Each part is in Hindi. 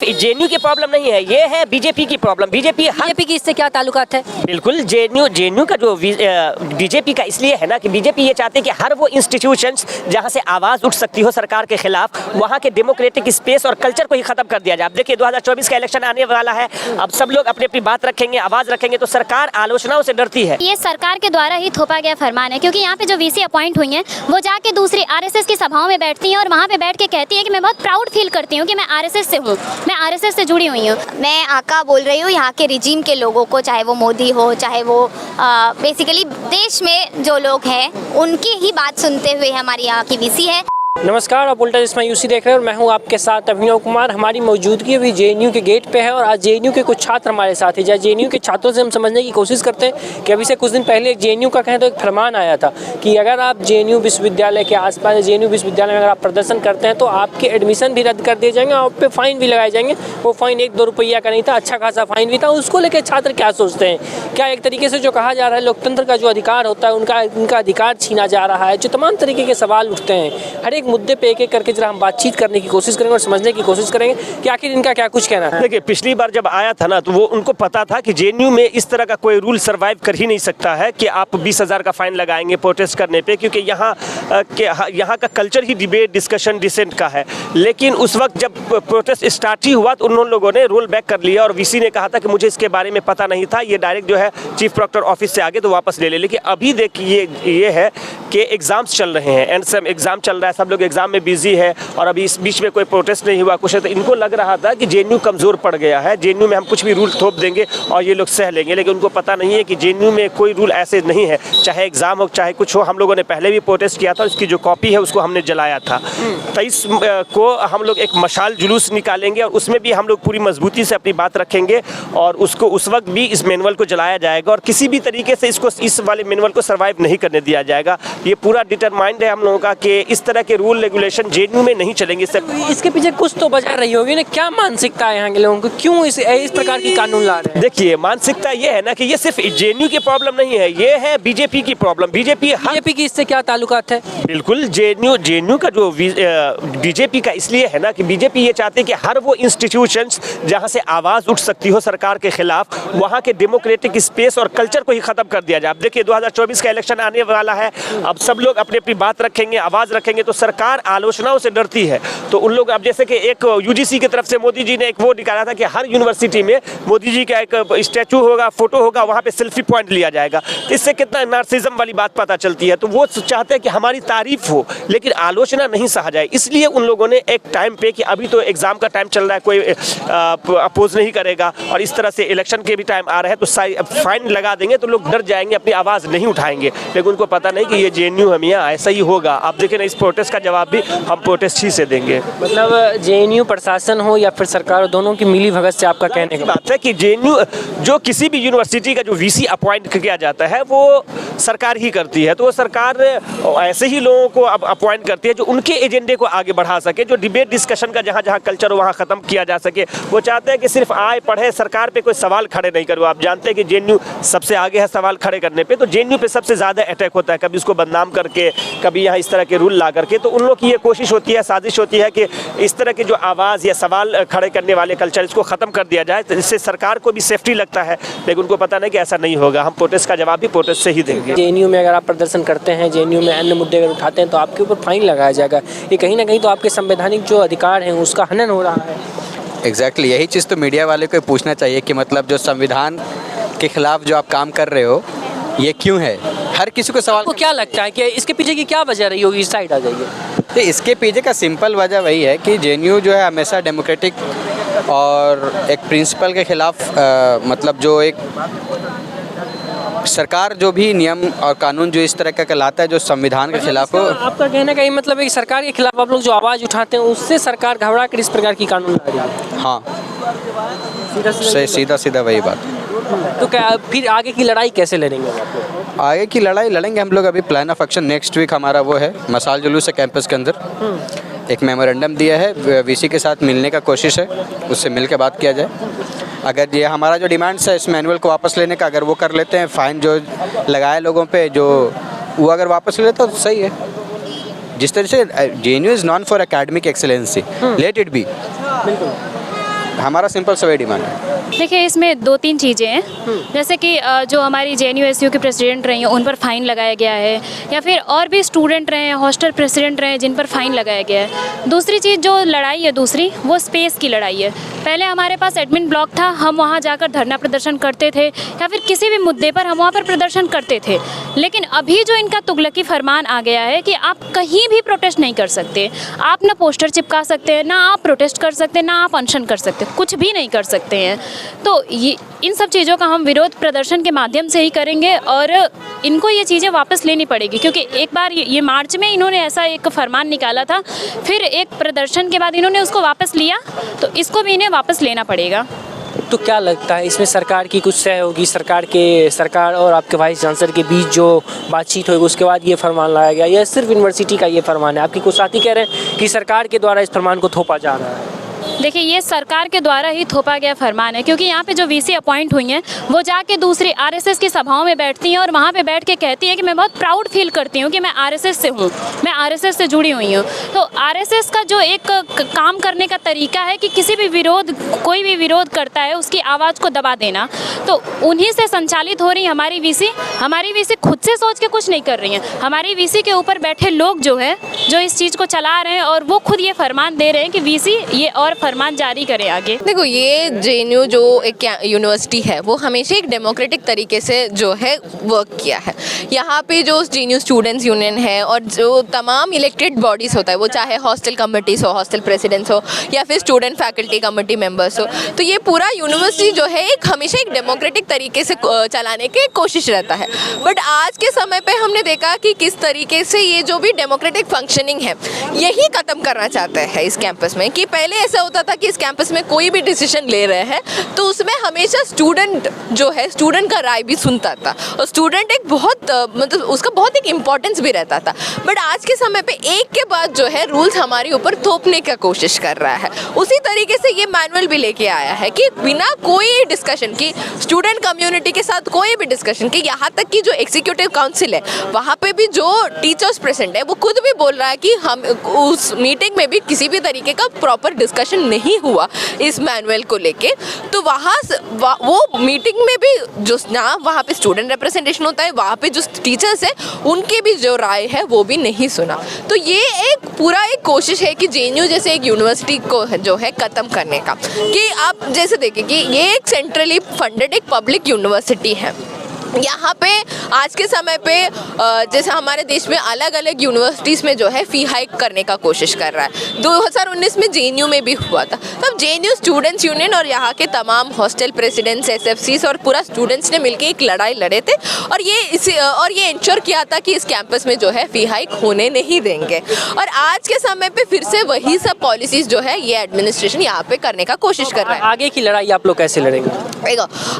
जेएनयू की प्रॉब्लम नहीं है, ये है बीजेपी की प्रॉब्लम। बीजेपी की इससे क्या ताल्लुकात है? बिल्कुल जेएनयू का जो बीजेपी का इसलिए है ना कि बीजेपी ये चाहते हैं कि हर वो इंस्टीट्यूशंस जहां से आवाज उठ सकती हो सरकार के खिलाफ, वहां के डेमोक्रेटिक स्पेस और कल्चर को ही खत्म कर दिया जाए। अब देखिए 2024 का इलेक्शन आने वाला है, अब सब लोग अपनी अपनी बात रखेंगे, आवाज रखेंगे, तो सरकार आलोचनाओं से डरती है। ये सरकार के द्वारा ही थोपा गया फरमान है, क्योंकि यहाँ पे जो वीसी अपॉइंट हुई हैं वो जाके दूसरी आरएसएस की सभाओं में बैठती हैं और वहाँ पे बैठ के कहती हैं कि मैं बहुत प्राउड फील करती हूँ कि मैं आरएसएस से हूँ, मैं आरएसएस से जुड़ी हुई हूँ। मैं आका बोल रही हूँ यहाँ के रिजीम के लोगों को, चाहे वो मोदी हो, चाहे वो बेसिकली देश में जो लोग हैं उनकी ही बात सुनते हुए हमारी यहाँ की वीसी है। नमस्कार, आप उल्टा इसमें यूसी देख रहे हैं और मैं हूं आपके साथ अभिनव कुमार। हमारी मौजूदगी अभी जेएनयू के गेट पे है और आज जेएनयू के कुछ छात्र हमारे साथ हैं। जेएनयू के छात्रों से हम समझने की कोशिश करते हैं कि अभी से कुछ दिन पहले एक जेएनयू का कहें तो एक फरमान आया था कि अगर आप जेएनयू विश्वविद्यालय के आसपास जेएनयू विश्वविद्यालय में अगर आप प्रदर्शन करते हैं तो आपके एडमिशन भी रद्द कर दिए जाएंगे, आप पे फाइन भी लगाए जाएंगे। वो फाइन 1-2 रुपया का नहीं था, अच्छा खासा फाइन भी था। उसको लेकर छात्र क्या सोचते हैं? क्या एक तरीके से जो कहा जा रहा है लोकतंत्र का जो अधिकार होता है उनका अधिकार छीना जा रहा है? जो तमाम तरीके के सवाल उठते हैं, हर एक मुद्दे पे एक एक करके जरा हम बातचीत करने की कोशिश करेंगे और समझने की कोशिश करेंगे कि आखिर इनका क्या कुछ कहना है। देखिए पिछली बार जब आया था ना तो वो उनको पता था कि जेएनयू में इस तरह का कोई रूल सर्वाइव कर ही नहीं सकता है कि आप 20,000 का फाइन लगाएंगे प्रोटेस्ट करने पे, क्योंकि यहाँ का कल्चर ही डिबेट, डिस्कशन, डिसेंट का है। लेकिन उस वक्त जब प्रोटेस्ट स्टार्ट ही हुआ तो उन लोगों ने रोल बैक कर लिया और वीसी ने कहा था कि मुझे इसके बारे में पता नहीं था, ये डायरेक्ट जो है चीफ प्रोक्टर ऑफिस से आगे तो वापस ले ले। लेकिन अभी देखिए ये है कि एग्जाम्स चल रहे हैं, एंड सब एग्जाम चल रहा है, सब लोग एग्जाम में बिजी है और अभी इस बीच में कोई प्रोटेस्ट नहीं हुआ कुछ है, तो इनको लग रहा था कि जेएनयू कमज़ोर पड़ गया है, जेएनयू में हम कुछ भी रूल थोप देंगे और ये लोग सह लेंगे। लेकिन उनको पता नहीं है कि जेएनयू में कोई रूल ऐसे नहीं है, चाहे एग्ज़ाम हो चाहे कुछ हो। हम लोगों ने पहले भी प्रोटेस्ट किया था, उसकी जो कॉपी है उसको हमने जलाया था। 23 को हम लोग एक मशाल जुलूस निकालेंगे और उसमें भी हम लोग पूरी मजबूती से अपनी बात रखेंगे और उसको उस वक्त भी इस मैनुअल को जलाया जाएगा और किसी भी तरीके से इस वाले मैनुअल को सर्वाइव नहीं करने दिया जाएगा। ये पूरा डिटरमाइंड है हम लोगों का कि इस तरह के रूल रेगुलेशन जेएनयू में नहीं चलेंगे। इसके पीछे कुछ तो वजह रही होगी ना, क्या मानसिकता है यहाँ के लोगों को, क्यों इस प्रकार की कानून ला रहे हैं? देखिए मानसिकता ये है ना कि ये सिर्फ जेएनयू की प्रॉब्लम नहीं है, ये है बीजेपी की प्रॉब्लम। बीजेपी की इससे क्या ताल्लुकात है? बिल्कुल जेएनयू का जो बीजेपी का इसलिए है ना कि बीजेपी ये चाहते हैं कि हर वो इंस्टीट्यूशंस जहां से आवाज उठ सकती हो सरकार के खिलाफ, वहां के डेमोक्रेटिक स्पेस और कल्चर को ही खत्म कर दिया जाए। अब देखिए 2024 का इलेक्शन आने वाला है, अब सब लोग अपनी अपनी बात रखेंगे, आवाज रखेंगे, तो सरकार आलोचनाओं से डरती है। तो उन लोग अब जैसे कि एक यूजीसी की तरफ से मोदी जी ने एक वो निकाला था कि हर यूनिवर्सिटी में मोदी जी का एक स्टैचू होगा, फोटो होगा, वहाँ पे सेल्फी पॉइंट लिया जाएगा। इससे कितना नार्सिज्म वाली बात पता चलती है। तो वो चाहते हैं कि हमारी तारीफ हो लेकिन आलोचना नहीं सहा जाए। इसलिए उन लोगों ने एक टाइम पे कि अभी तो एग्जाम का टाइम चल रहा है, कोई अपोज नहीं करेगा और इस तरह से इलेक्शन के भी टाइम आ रहे हैं तो फाइन लगा देंगे तो लोग डर जाएंगे, अपनी आवाज़ नहीं उठाएंगे। लेकिन उनको पता नहीं कि ये जेएनयू हम यहाँ ऐसा ही होगा। आप देखें ना, इस प्रोटेस्ट का जवाब भी हम प्रोटेस्ट ही से देंगे। मतलब जेएनयू प्रशासन हो या फिर सरकार, दोनों की मिली भगत से आपका कहने की बात है कि जेएनयू जो किसी भी यूनिवर्सिटी का जो वीसी अपॉइंट किया जाता है वो सरकार ही करती है। तो वो सरकार ऐसे ही लोगों को अब अपॉइंट करती है जो उनके एजेंडे को आगे बढ़ा सके, जो डिबेट डिस्कशन का जहाँ जहाँ कल्चर हो वहाँ ख़त्म किया जा सके। वो चाहते हैं कि सिर्फ आए पढ़े, सरकार पे कोई सवाल खड़े नहीं करो। आप जानते हैं कि जेएनयू सबसे आगे है सवाल खड़े करने पे, तो जेएनयू पे सबसे ज़्यादा अटैक होता है, कभी उसको बदनाम करके, कभी यहाँ इस तरह के रूल ला करके। तो उन लोग की ये कोशिश होती है, साजिश होती है कि इस तरह की जो आवाज़ या सवाल खड़े करने वाले कल्चर इसको ख़त्म कर दिया जाए, तो इससे सरकार को भी सेफ्टी लगता है। लेकिन उनको पता नहीं कि ऐसा नहीं होगा, हम प्रोटेस्ट का जवाब भी प्रोटेस्ट से ही देंगे। जेएनयू में अगर आप प्रदर्शन करते हैं, जेएनयू में अन्य मुद्दे अगर उठाते हैं तो आपके ऊपर फाइन लगाया जाएगा। ये कहीं ना कहीं तो आपके संवैधानिक जो अधिकार हैं उसका हनन हो रहा है। एग्जैक्टली यही चीज़ तो मीडिया वाले को पूछना चाहिए कि मतलब जो संविधान के खिलाफ जो आप काम कर रहे हो ये क्यों है? हर किसी को सवाल। आपको क्या लगता है कि इसके पीछे की क्या वजह रही होगी? इस साइड आ जाइए। तो इसके पीछे का सिंपल वजह वही है कि जेएनयू जो है हमेशा डेमोक्रेटिक और एक प्रिंसिपल के खिलाफ मतलब जो एक सरकार जो भी नियम और कानून जो इस तरह का लाता है जो संविधान के खिलाफ हो। आपका कहना का ये मतलब है कि सरकार के खिलाफ आप लोग जो आवाज़ उठाते हैं उससे सरकार घबरा कर इस प्रकार की कानून ला रही है? हाँ, सीधा वही बात। तो क्या फिर आगे की लड़ाई कैसे लड़ेंगे आप लोग? आगे की लड़ाई लड़ेंगे हम लोग। अभी plan of action next week हमारा वो है, मशाल जुलूस है कैंपस के अंदर। एक मेमोरेंडम दिया है, वीसी के साथ मिलने का कोशिश है, उससे मिल के बात किया जाए। अगर ये हमारा जो डिमांड्स है इस मैनुअल को वापस लेने का, अगर वो कर लेते हैं, फ़ाइन जो लगाए लोगों पे जो वो अगर वापस ले लेते तो सही है। जिस तरह से JNU is non for academic excellency, let it be. हमारा सिंपल सा वही डिमांड है। देखिए, इसमें 2-3 चीज़ें हैं, जैसे कि जो हमारी JNU-SU के प्रेसिडेंट रही हैं उन पर फ़ाइन लगाया गया है, या फिर और भी स्टूडेंट रहे हैं, हॉस्टल प्रेसिडेंट रहे हैं जिन पर फ़ाइन लगाया गया है। दूसरी चीज़ जो लड़ाई है दूसरी, वो स्पेस की लड़ाई है। पहले हमारे पास एडमिन ब्लॉक था, हम वहाँ जाकर धरना प्रदर्शन करते थे या फिर किसी भी मुद्दे पर हम वहाँ पर प्रदर्शन करते थे। लेकिन अभी जो इनका तुगलकी फरमान आ गया है कि आप कहीं भी प्रोटेस्ट नहीं कर सकते, आप ना पोस्टर चिपका सकते हैं, ना आप प्रोटेस्ट कर सकते हैं, ना आप अनशन कर सकते, कुछ भी नहीं कर सकते हैं। तो ये इन सब चीज़ों का हम विरोध प्रदर्शन के माध्यम से ही करेंगे और इनको ये चीज़ें वापस लेनी पड़ेगी, क्योंकि एक बार ये मार्च में इन्होंने ऐसा एक फरमान निकाला था, फिर एक प्रदर्शन के बाद इन्होंने उसको वापस लिया, तो इसको भी इन्हें वापस लेना पड़ेगा। तो क्या लगता है इसमें सरकार की कुछ तय होगी, सरकार और आपके वाइस चांसलर के बीच जो बातचीत होगी उसके बाद ये फरमान लाया गया, या सिर्फ यूनिवर्सिटी का ये फरमान है? आपके कुछ साथी कह रहे हैं कि सरकार के द्वारा इस फरमान को थोपा जा रहा है। देखिए, ये सरकार के द्वारा ही थोपा गया फरमान है, क्योंकि यहाँ पे जो VC अपॉइंट हुई हैं वो जाके दूसरी RSS की सभाओं में बैठती हैं और वहाँ पे बैठ के कहती हैं कि मैं बहुत प्राउड फील करती हूँ कि मैं RSS से हूँ, मैं RSS से जुड़ी हुई हूँ। तो RSS का जो एक काम करने का तरीका है कि कोई भी विरोध करता है उसकी आवाज़ को दबा देना, तो उन्हीं से संचालित हो रही हमारी VC खुद से सोच के कुछ नहीं कर रही हैं। हमारी VC के ऊपर बैठे लोग जो इस चीज़ को चला रहे हैं और वो खुद ये फरमान दे रहे हैं कि VC ये और फरमान जारी करें आगे। देखो, ये JNU जो एक यूनिवर्सिटी है वो हमेशा एक डेमोक्रेटिक तरीके से जो है वर्क किया है। यहाँ पे जो JNU स्टूडेंट्स यूनियन है और जो तमाम इलेक्टेड बॉडीज़ होता है, वो चाहे हॉस्टल कमिटीज़ हो, हॉस्टल प्रेसिडेंट्स हो, या फिर स्टूडेंट फैकल्टी कमेटी मेंबर्स हो, तो ये पूरा यूनिवर्सिटी जो है हमेशा एक डेमोक्रेटिक तरीके से चलाने की कोशिश रहता है। बट आज के समय पे हमने देखा कि किस तरीके से ये जो भी डेमोक्रेटिक फंक्शनिंग है यही ख़त्म करना चाहते हैं इस कैंपस में। कि पहले ऐसा होता था कि इस कैंपस में कोई भी डिसीजन ले रहे हैं तो उसमें हमेशा स्टूडेंट का राय भी सुनता था, और स्टूडेंट एक बहुत मतलब उसका बहुत एक इम्पोर्टेंस भी रहता था। बट आज के समय पे एक के बाद जो है रूल्स हमारे ऊपर थोपने का कोशिश कर रहा है। उसी तरीके से ये मैनुअल भी लेके आया है कि बिना कोई डिस्कशन की, स्टूडेंट कम्युनिटी के साथ कोई भी डिस्कशन की, यहाँ तक कि जो एग्जीक्यूटिव काउंसिल है वहाँ पे भी जो टीचर्स प्रेजेंट है वो खुद भी बोल रहा है कि हम उस मीटिंग में भी किसी भी तरीके का प्रॉपर डिस्कशन नहीं हुआ इस मैनुअल को लेके। तो वो मीटिंग में भी जो ना वहाँ पे स्टूडेंट रिप्रेजेंटेशन होता है, वहाँ पे जो टीचर्स है उनकी भी जो राय है वो भी नहीं सुना। तो ये एक पूरा एक कोशिश है कि JNU जैसे एक यूनिवर्सिटी को जो है ख़त्म करने का। कि आप जैसे देखें कि ये एक सेंट्रली फंडेड एक पब्लिक यूनिवर्सिटी है। यहाँ पे आज के समय पे जैसे हमारे देश में अलग अलग यूनिवर्सिटीज़ में जो है फ़ी हाइक करने का कोशिश कर रहा है। 2019 में JNU में भी हुआ था, तब JNU स्टूडेंट्स यूनियन और यहाँ के तमाम हॉस्टल प्रेसिडेंट्स, SFCs और पूरा स्टूडेंट्स ने मिलकर एक लड़ाई लड़े थे और ये इंश्योर किया था कि इस कैंपस में जो है फ़ी हाइक होने नहीं देंगे। और आज के समय पे फिर से वही सब पॉलिसीज़ जो है ये एडमिनिस्ट्रेशन यहाँ पे करने का कोशिश कर रहा है। आगे की लड़ाई आप लोग कैसे लड़ेंगे?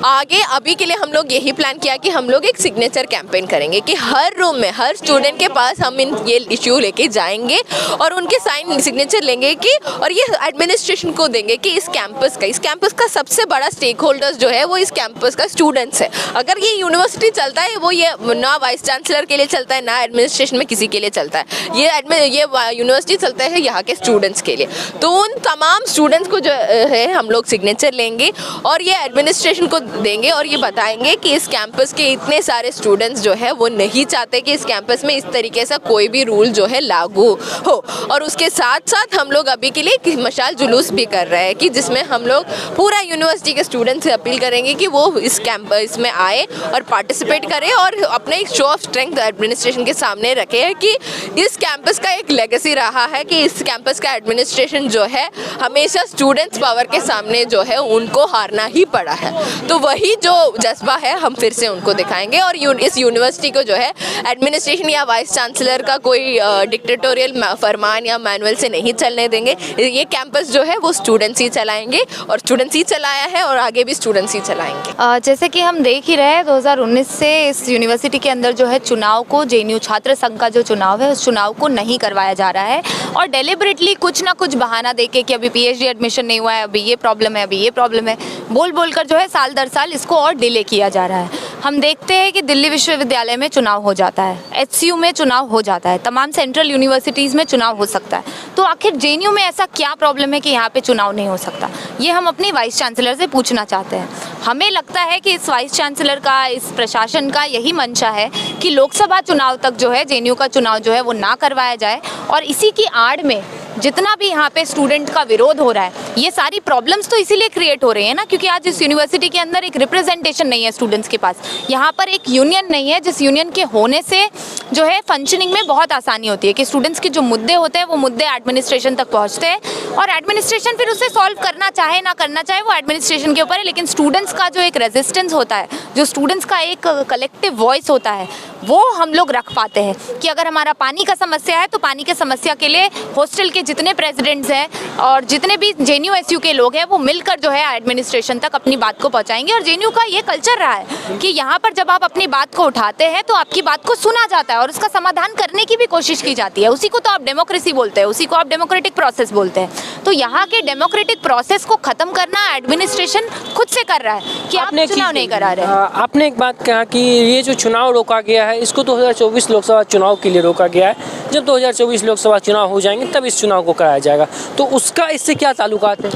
आगे अभी के लिए हम लोग यही प्लान किया कि हम लोग एक सिग्नेचर कैंपेन करेंगे कि हर रूम में हर स्टूडेंट के पास हम ये इश्यू लेके जाएंगे और उनके साइन सिग्नेचर लेंगे कि और ये एडमिनिस्ट्रेशन को देंगे कि इस कैंपस का सबसे बड़ा स्टेक होल्डर्स जो है वो इस कैंपस का स्टूडेंट्स है। अगर ये यूनिवर्सिटी चलता है वो ये ना वाइस चांसलर के लिए चलता है ना एडमिनिस्ट्रेशन में किसी के लिए चलता है, ये यूनिवर्सिटी चलता है यहाँ के स्टूडेंट्स के लिए। तो उन तमाम स्टूडेंट्स को जो है हम लोग सिग्नेचर लेंगे और ये एडमिनिस्ट्रेशन को देंगे और ये बताएंगे कि इस कैंपस के इतने सारे स्टूडेंट्स जो है वो नहीं चाहते कि इस कैंपस में इस तरीके से कोई भी रूल जो है लागू हो। और उसके साथ साथ हम लोग अभी के लिए मशाल जुलूस भी कर रहे हैं कि जिसमें हम लोग पूरा यूनिवर्सिटी के स्टूडेंट्स से अपील करेंगे कि वो इस कैंपस में आए और पार्टिसिपेट करें और अपने एक शो ऑफ स्ट्रेंथ एडमिनिस्ट्रेशन के सामने रखें कि इस कैंपस का एक लेगेसी रहा है कि इस कैंपस का एडमिनिस्ट्रेशन जो है हमेशा स्टूडेंट्स पावर के सामने जो है उनको हारना ही पड़ा है। तो वही जो जज्बा है हम फिर से उनको दिखाएंगे और इस यूनिवर्सिटी को जो है एडमिनिस्ट्रेशन या वाइस चांसलर का कोई डिक्टेटोरियल फरमान या मैनुअल से नहीं चलने देंगे। ये कैंपस जो है वो स्टूडेंट्स ही चलाएंगे और स्टूडेंट्स ही चलाया है और आगे भी स्टूडेंट्स ही चलाएंगे। जैसे कि हम देख ही रहे हैं 2019 से इस यूनिवर्सिटी के अंदर जो है चुनाव को JNU छात्र संघ का जो चुनाव है उस चुनाव को नहीं करवाया जा रहा है और डेलिबरेटली कुछ ना कुछ बहाना देके कि अभी PhD एडमिशन नहीं हुआ है, अभी ये प्रॉब्लम है, अभी ये प्रॉब्लम है, बोल कर जो है साल दर साल इसको और डिले किया जा रहा है। हम देखते हैं कि दिल्ली विश्वविद्यालय में चुनाव हो जाता है, एचसीयू में चुनाव हो जाता है, तमाम सेंट्रल यूनिवर्सिटीज़ में चुनाव हो सकता है। तो आखिर जेएनयू में ऐसा क्या प्रॉब्लम है कि यहाँ पे चुनाव नहीं हो सकता? ये हम अपनी वाइस चांसलर से पूछना चाहते हैं। हमें लगता है कि इस वाइस चांसलर का, इस प्रशासन का यही मंशा है कि लोकसभा चुनाव तक जो है जेएनयू का चुनाव जो है वो ना करवाया जाए, और इसी की आड़ में जितना भी यहाँ पे स्टूडेंट का विरोध हो रहा है, ये सारी प्रॉब्लम्स तो इसीलिए क्रिएट हो रही है ना, क्योंकि आज इस यूनिवर्सिटी के अंदर एक रिप्रेजेंटेशन नहीं है स्टूडेंट्स के पास। यहाँ पर एक यूनियन नहीं है, जिस यूनियन के होने से जो है फंक्शनिंग में बहुत आसानी होती है कि स्टूडेंट्स के जो मुद्दे होते हैं वो मुद्दे एडमिनिस्ट्रेशन तक पहुँचते हैं, और एडमिनिस्ट्रेशन फिर उसे सॉल्व करना चाहे ना करना चाहे वो एडमिनिस्ट्रेशन के ऊपर है। लेकिन स्टूडेंट्स का जो एक रेजिस्टेंस होता है, जो स्टूडेंट्स का एक कलेक्टिव वॉइस होता है, वो हम लोग रख पाते हैं कि अगर हमारा पानी का समस्या है तो पानी के समस्या के लिए हॉस्टल के जितने प्रेसिडेंट्स हैं और जितने भी जेएनयू एसयू के लोग हैं वो मिलकर जो है एडमिनिस्ट्रेशन तक अपनी बात को पहुंचाएंगे। और जेएनयू का ये कल्चर रहा है कि यहाँ पर जब आप अपनी बात को उठाते हैं तो आपकी बात को सुना जाता है और उसका समाधान करने की भी कोशिश की जाती है। उसी को तो आप डेमोक्रेसी बोलते हैं, उसी को आप डेमोक्रेटिक प्रोसेस बोलते हैं। तो यहाँ के डेमोक्रेटिक प्रोसेस को खत्म करना एडमिनिस्ट्रेशन खुद से कर रहा है कि आप चुनाव नहीं करा रहे। आपने एक बात कहा कि ये जो चुनाव रोका गया है इसको 2024 लोकसभा चुनाव के लिए रोका गया है। जब 2024 लोकसभा चुनाव हो जाएंगे तब इस चुनाव को कराया जाएगा, तो उसका इससे क्या ताल्लुकात है?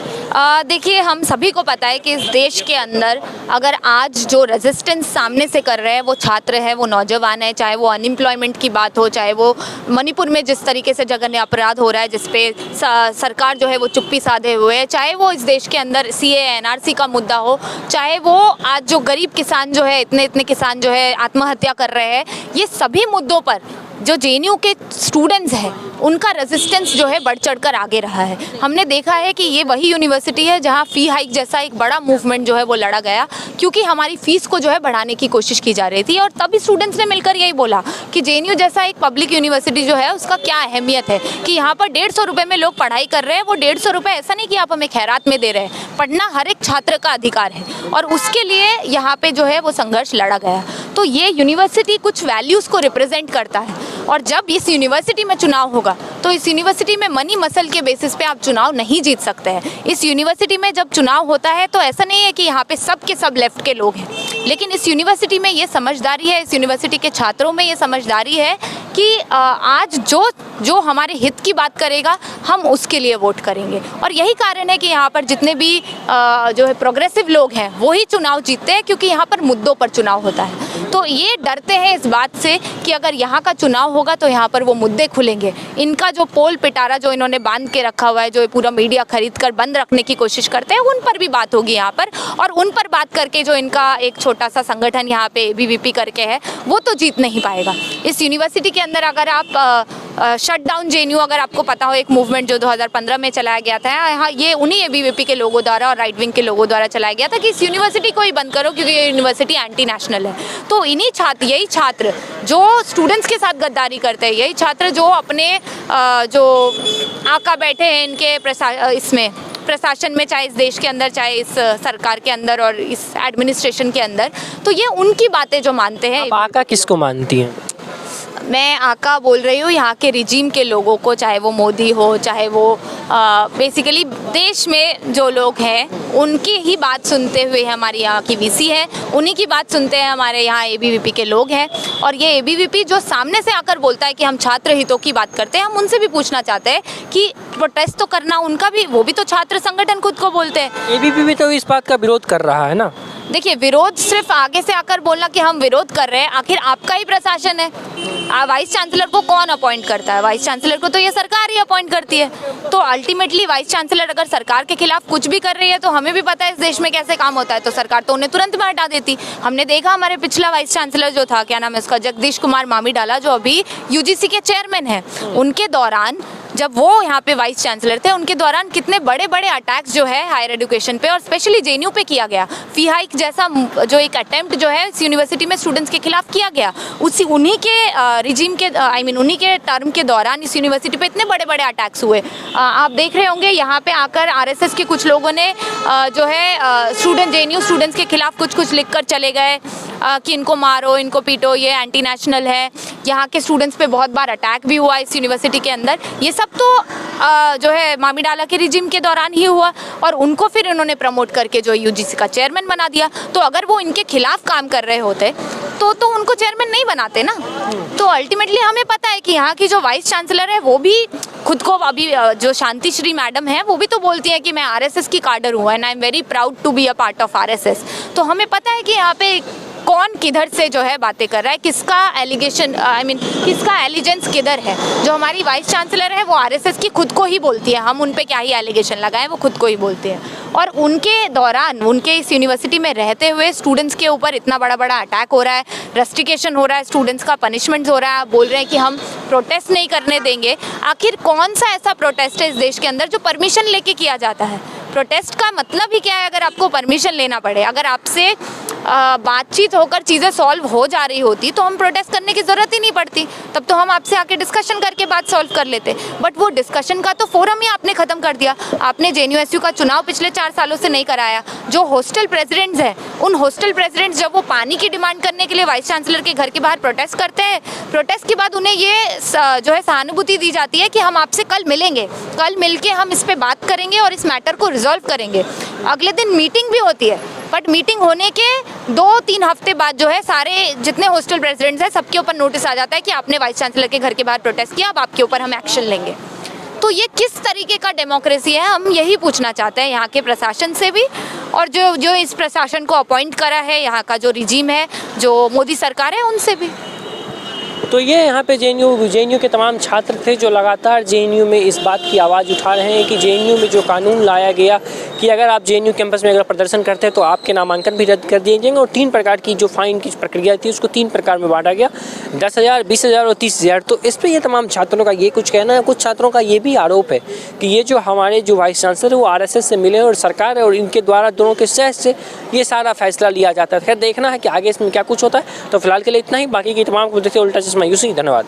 देखिए, हम सभी को पता है कि इस देश के अंदर अगर आज जो रेजिस्टेंस सामने से कर रहे हैं वो छात्र है, वो नौजवान है, चाहे वो अनएम्प्लॉयमेंट की बात हो, चाहे वो मणिपुर में जिस तरीके से जघन्य अपराध हो रहा है जिस पे सरकार जो है वो चुप्पी साधे हुए है, चाहे वो इस देश के अंदर सीए एनआरसी का मुद्दा हो, चाहे वो आज जो गरीब किसान जो है इतने किसान जो है आत्महत्या कर रहे हैं, ये सभी मुद्दों पर जो जेएनयू के स्टूडेंट्स हैं उनका रेजिस्टेंस जो है बढ़ चढ़कर आगे रहा है। हमने देखा है कि ये वही यूनिवर्सिटी है जहां फ़ी हाइक जैसा एक बड़ा मूवमेंट जो है वो लड़ा गया, क्योंकि हमारी फ़ीस को जो है बढ़ाने की कोशिश की जा रही थी, और तभी स्टूडेंट्स ने मिलकर यही बोला कि जेएनयू जैसा एक पब्लिक यूनिवर्सिटी जो है उसका क्या अहमियत है कि यहाँ पर 150 रुपये में लोग पढ़ाई कर रहे हैं। वो 150 रुपये ऐसा नहीं कि आप हमें खैरात में दे रहे हैं, पढ़ना हर एक छात्र का अधिकार है और उसके लिए यहाँ पर जो है वो संघर्ष लड़ा गया। तो ये यूनिवर्सिटी कुछ वैल्यूज़ को रिप्रेजेंट करता है, और जब इस यूनिवर्सिटी में चुनाव होगा तो इस यूनिवर्सिटी में मनी मसल के बेसिस पे आप चुनाव नहीं जीत सकते हैं। इस यूनिवर्सिटी में जब चुनाव होता है तो ऐसा नहीं है कि यहाँ पे सब के सब लेफ्ट के लोग हैं, लेकिन इस यूनिवर्सिटी में ये समझदारी है, इस यूनिवर्सिटी के छात्रों में ये समझदारी है कि आज जो हमारे हित की बात करेगा हम उसके लिए वोट करेंगे। और यही कारण है कि यहाँ पर जितने भी जो है प्रोग्रेसिव लोग हैं वही चुनाव जीतते हैं, क्योंकि यहाँ पर मुद्दों पर चुनाव होता है। तो ये डरते हैं इस बात से कि अगर यहाँ का चुनाव होगा तो यहाँ पर वो मुद्दे खुलेंगे। इनका जो पोल पिटारा जो इन्होंने बांध के रखा हुआ है, जो पूरा मीडिया खरीद कर बंद रखने की कोशिश करते हैं, उन पर भी बात होगी यहाँ पर, और उन पर बात करके जो इनका एक छोटा सा संगठन यहाँ पे एबीवीपी करके है वो तो जीत नहीं पाएगा। इस यूनिवर्सिटी के अंदर अगर आप शट डाउन जेएनयू, अगर आपको पता हो, एक मूवमेंट जो 2015 में चलाया गया था, यहाँ ये उन्हीं एबीवीपी के लोगों द्वारा और राइट विंग के लोगों द्वारा चलाया गया था कि इस यूनिवर्सिटी को ही बंद करो क्योंकि ये यूनिवर्सिटी एंटी नेशनल है। तो यही छात्र जो स्टूडेंट्स के साथ गद्दारी करते हैं, यही छात्र जो अपने जो आका बैठे हैं इनके प्रशासन में, चाहे इस देश के अंदर, चाहे इस सरकार के अंदर और इस एडमिनिस्ट्रेशन के अंदर, तो ये उनकी बातें जो मानते हैं। आप आका किसको मानती हैं? मैं आका बोल रही हूँ यहाँ के रिजीम के लोगों को, चाहे वो मोदी हो, चाहे वो बेसिकली देश में जो लोग हैं उनकी ही बात सुनते हुए हमारे यहाँ की वीसी है, उन्हीं की बात सुनते हैं हमारे यहाँ एबीवीपी के लोग हैं। और ये एबीवीपी जो सामने से आकर बोलता है कि हम छात्र हितों की बात करते हैं, हम उनसे भी पूछना चाहते हैं कि प्रोटेस्ट तो करना उनका भी, वो भी तो छात्र संगठन खुद को बोलते हैं। एबीवीपी भी तो इस बात का विरोध कर रहा है ना। देखिए, विरोध सिर्फ आगे से आकर बोलना कि हम विरोध कर रहे हैं, आखिर आपका ही प्रशासन है। वाइस चांसलर को कौन अपॉइंट करता है? वाइस चांसलर को तो ये सरकार ही अपॉइंट करती है। तो अल्टीमेटली वाइस चांसलर अगर सरकार के खिलाफ कुछ भी कर रही है तो हमें भी पता है इस देश में कैसे काम होता है, तो सरकार तो उन्हें तुरंत में हटा देती। हमने देखा हमारे पिछला वाइस चांसलर जो था, क्या नाम है उसका, जगदीश कुमार मामीडाला, जो अभी यूजीसी के चेयरमैन हैं, उनके दौरान जब वो यहाँ पे वाइस चांसलर थे, उनके दौरान कितने बड़े बड़े अटैक्स जो है हायर एजुकेशन पे और स्पेशली जेएनयू पे किया गया। फी हाइक जैसा जो एक अटेम्प्ट जो है इस यूनिवर्सिटी में स्टूडेंट्स के खिलाफ किया गया, उन्हीं के रिजीम के उन्हीं के टर्म के दौरान इस यूनिवर्सिटी पे इतने बड़े बड़े अटैक्स हुए। आप देख रहे होंगे यहाँ पे आकर आरएसएस के कुछ लोगों ने जो है जेएनयू स्टूडेंट्स के खिलाफ कुछ लिख कर चले गए। कि इनको मारो, इनको पीटो, ये एंटी नेशनल है, यहाँ के स्टूडेंट्स पे बहुत बार अटैक भी हुआ इस यूनिवर्सिटी के अंदर, ये सब तो जो है मामिडाला के रिजिम के दौरान ही हुआ और उनको फिर इन्होंने प्रमोट करके जो यूजीसी का चेयरमैन बना दिया। तो अगर वो इनके खिलाफ काम कर रहे होते तो उनको चेयरमैन नहीं बनाते ना। तो अल्टीमेटली हमें पता है कि यहाँ की जो वाइस चांसलर है वो भी खुद को, अभी जो शांति श्री मैडम है वो भी तो बोलती है कि मैं आरएसएस की कार्डर हूँ and I am very proud to be a part of RSS. तो हमें पता है कि यहाँ पे कौन किधर से जो है बातें कर रहा है, किसका एलिगेशन किसका एलिजेंस किधर है। जो हमारी वाइस चांसलर है वो आरएसएस की खुद को ही बोलती है, हम उन पे क्या ही एलिगेशन लगाएं, वो खुद को ही बोलते हैं। और उनके दौरान उनके इस यूनिवर्सिटी में रहते हुए स्टूडेंट्स के ऊपर इतना बड़ा अटैक हो रहा है, रस्टिकेशन हो रहा है, स्टूडेंट्स का पनिशमेंट हो रहा है, बोल रहे हैं कि हम प्रोटेस्ट नहीं करने देंगे। आखिर कौन सा ऐसा प्रोटेस्ट है इस देश के अंदर जो परमिशन लेके किया जाता है? प्रोटेस्ट का मतलब ही क्या है अगर आपको परमिशन लेना पड़े? अगर आपसे बातचीत होकर चीज़ें सॉल्व हो जा रही होती तो हम प्रोटेस्ट करने की ज़रूरत ही नहीं पड़ती, तब तो हम आपसे आके डिस्कशन करके बात सॉल्व कर लेते। बट वो डिस्कशन का तो फोरम ही आपने ख़त्म कर दिया। आपने जेएनयू का चुनाव पिछले 4 सालों से नहीं कराया। जो हॉस्टल प्रेसिडेंट्स हैं, उन हॉस्टल प्रेसिडेंट्स जब वो पानी की डिमांड करने के लिए वाइस चांसलर के घर के बाहर प्रोटेस्ट करते हैं, प्रोटेस्ट के बाद उन्हें ये जो है सहानुभूति दी जाती है कि हम आपसे कल मिलेंगे, कल मिलके हम इस पर बात करेंगे और इस मैटर को रिजॉल्व करेंगे। अगले दिन मीटिंग भी होती है, बट मीटिंग होने के 2-3 हफ्ते बाद जो है सारे जितने हॉस्टल प्रेसिडेंट्स हैं सबके ऊपर नोटिस आ जाता है कि आपने वाइस चांसलर के घर के बाहर प्रोटेस्ट किया, अब आपके ऊपर हम एक्शन लेंगे। तो ये किस तरीके का डेमोक्रेसी है, हम यही पूछना चाहते हैं यहाँ के प्रशासन से भी, और जो इस प्रशासन को अपॉइंट करा है यहाँ का जो रिजीम है, जो मोदी सरकार है, उनसे भी। तो ये यहाँ पे जेएनयू के तमाम छात्र थे जो लगातार जेएनयू में इस बात की आवाज़ उठा रहे हैं कि जेएनयू में जो कानून लाया गया कि अगर आप जेएनयू कैंपस में अगर प्रदर्शन करते हैं तो आपके नामांकन भी रद्द कर दिए जाएंगे। और 3 प्रकार की जो फाइन की प्रक्रिया थी उसको 3 प्रकार में बांटा गया, 10,000, 20,000 और 30,000। तो इस पर ये तमाम छात्रों का ये कुछ कहना है। कुछ छात्रों का ये भी आरोप है कि ये जो हमारे जो वाइस चांसलर है वो आरएसएस से मिले और सरकार है और इनके द्वारा दोनों के सहज से ये सारा फैसला लिया जाता है। खैर देखना है कि आगे इसमें क्या कुछ होता है। तो फिलहाल के लिए इतना ही, बाकी की तमाम को देखते उल्टा चश्मा यूसी। धन्यवाद।